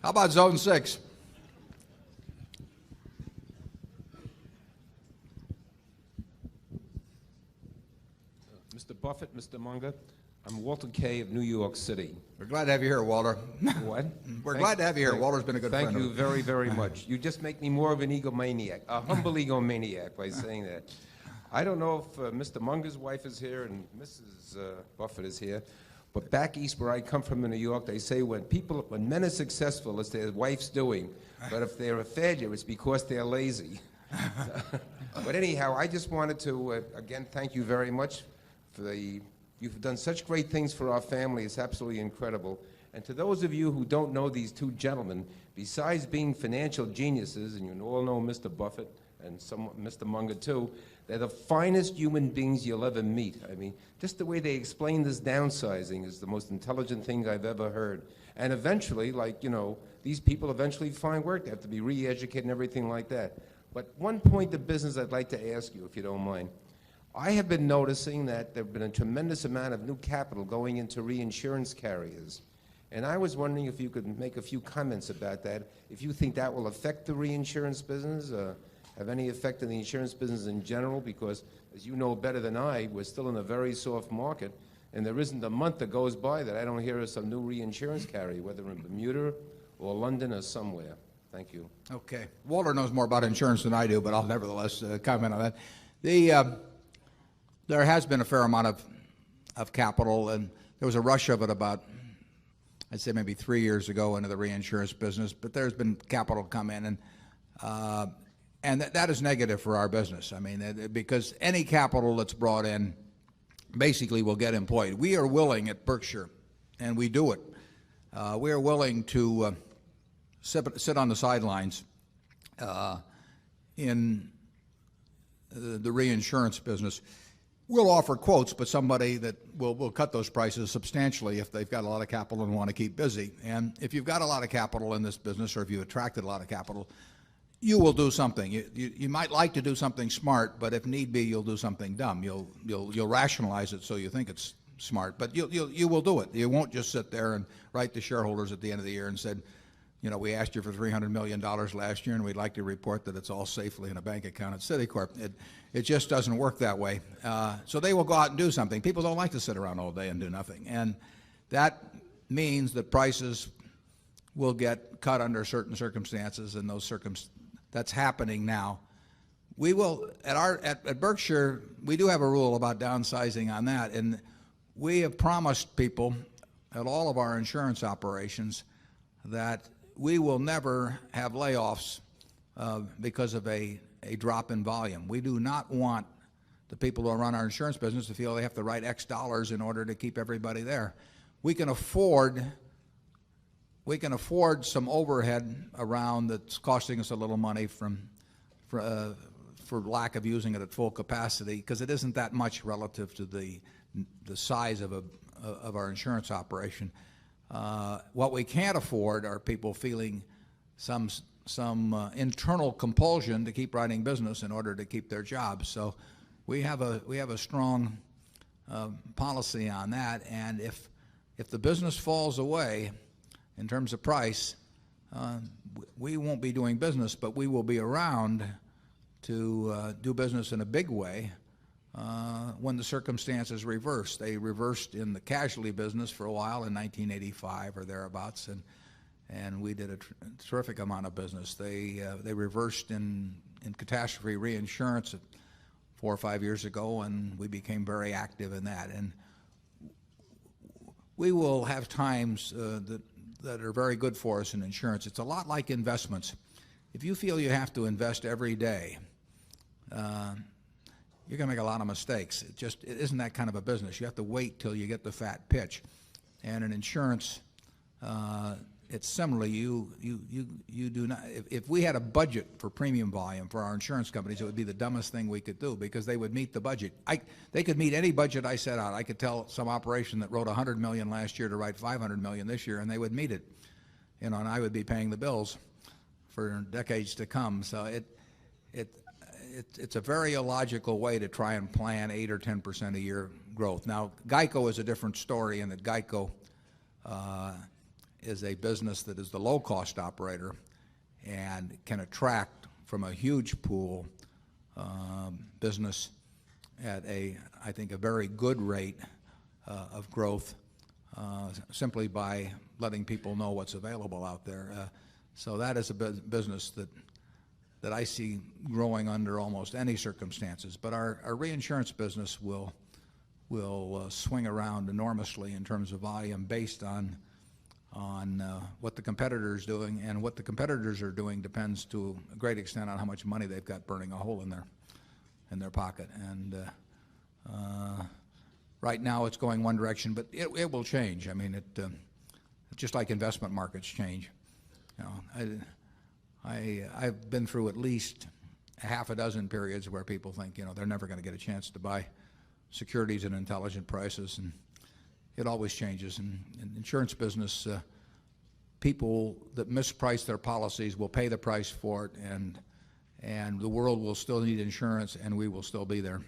How about zone 6? Mr. Buffett, Mr. Munger, I'm Walter Kay of New York City. We're glad to have you here, Walter. What? We're glad to have you here. Walter's been a good friend. Thank you very, very much. You just make me more of an egomaniac, a humble egomaniac by saying that. I don't know if Mr. Munger's wife is here and Mrs. Buffett is here, but back east where I come from in New York, they say when men are successful, it's their wife's doing. But if they're a failure, it's because they're lazy. But anyhow, I just wanted to, again, thank you very much. You've done such great things for our family. It's absolutely incredible. And to those of you who don't know these two gentlemen, besides being financial geniuses, and you all know Mr. Buffett and Mr. Munger too, they're the finest human beings you'll ever meet. I mean, just the way they explain this downsizing is the most intelligent thing I've ever heard. And eventually, these people eventually find work. They have to be re-educated and everything like that. But one point of business I'd like to ask you, if you don't mind. I have been noticing that there have been a tremendous amount of new capital going into reinsurance carriers. And I was wondering if you could make a few comments about that, if you think that will affect the reinsurance business, have any effect on the insurance business in general, because as you know better than I, we're still in a very soft market, and there isn't a month that goes by that I don't hear of some new reinsurance carrier, whether in Bermuda or London or somewhere. Thank you. Okay. Walter knows more about insurance than I do, but I'll nevertheless comment on that. There has been a fair amount of capital, and there was a rush of it about, I'd say maybe 3 years ago into the reinsurance business, but there's been capital come in, and that is negative for our business. I mean, because any capital that's brought in basically will get employed. We are willing at Berkshire, and we do it, we are willing to sit on the sidelines in the reinsurance business. We'll offer quotes, but somebody that will cut those prices substantially if they've got a lot of capital and want to keep busy. And if you've got a lot of capital in this business, or if you attracted a lot of capital, you will do something. You might like to do something smart, but if need be, you'll do something dumb. You'll rationalize it so you think it's smart, but you will do it. You won't just sit there and write to shareholders at the end of the year and said, we asked you for $300 million last year, and we'd like to report that it's all safely in a bank account at Citicorp. It just doesn't work that way. So they will go out and do something. People don't like to sit around all day and do nothing. And that means that prices will get cut under certain circumstances, and that's happening now. We will, at Berkshire, we do have a rule about downsizing on that, and we have promised people at all of our insurance operations that we will never have layoffs because of a drop in volume. We do not want the people who run our insurance business to feel they have to write X dollars in order to keep everybody there. We can afford some overhead around that's costing us a little money for lack of using it at full capacity, because it isn't that much relative to the size of our insurance operation. What we can't afford are people feeling some internal compulsion to keep writing business in order to keep their jobs. So we have a strong policy on that, and if the business falls away in terms of price, we won't be doing business, but we will be around to do business in a big way when the circumstances reverse. They reversed in the casualty business for a while in 1985 or thereabouts, and we did a terrific amount of business. They reversed in catastrophe reinsurance 4 or 5 years ago, and we became very active in that. And we will have times that are very good for us in insurance. It's a lot like investments. If you feel you have to invest every day, you're going to make a lot of mistakes. It isn't that kind of a business. You have to wait till you get the fat pitch. And in insurance, it's similarly. You do not. If we had a budget for premium volume for our insurance companies, it would be the dumbest thing we could do, because they would meet the budget. They could meet any budget I set out. I could tell some operation that wrote $100 million last year to write $500 million this year, and they would meet it. And I would be paying the bills for decades to come. So it's a very illogical way to try and plan 8 or 10% a year growth. Now, GEICO is a different story in that GEICO is a business that is the low-cost operator and can attract from a huge pool business at I think, a very good rate of growth simply by letting people know what's available out there. So that is a business that I see growing under almost any circumstances. But our reinsurance business will swing around enormously in terms of volume based on what the competitor is doing, and what the competitors are doing depends to a great extent on how much money they've got burning a hole in their pocket. And right now it's going one direction, but it will change. I mean, just like investment markets change. You know, I've been through at least a half a dozen periods where people think, they're never going to get a chance to buy securities at intelligent prices, and it always changes. And in the insurance business, people that misprice their policies will pay the price for it, and the world will still need insurance, and we will still be there.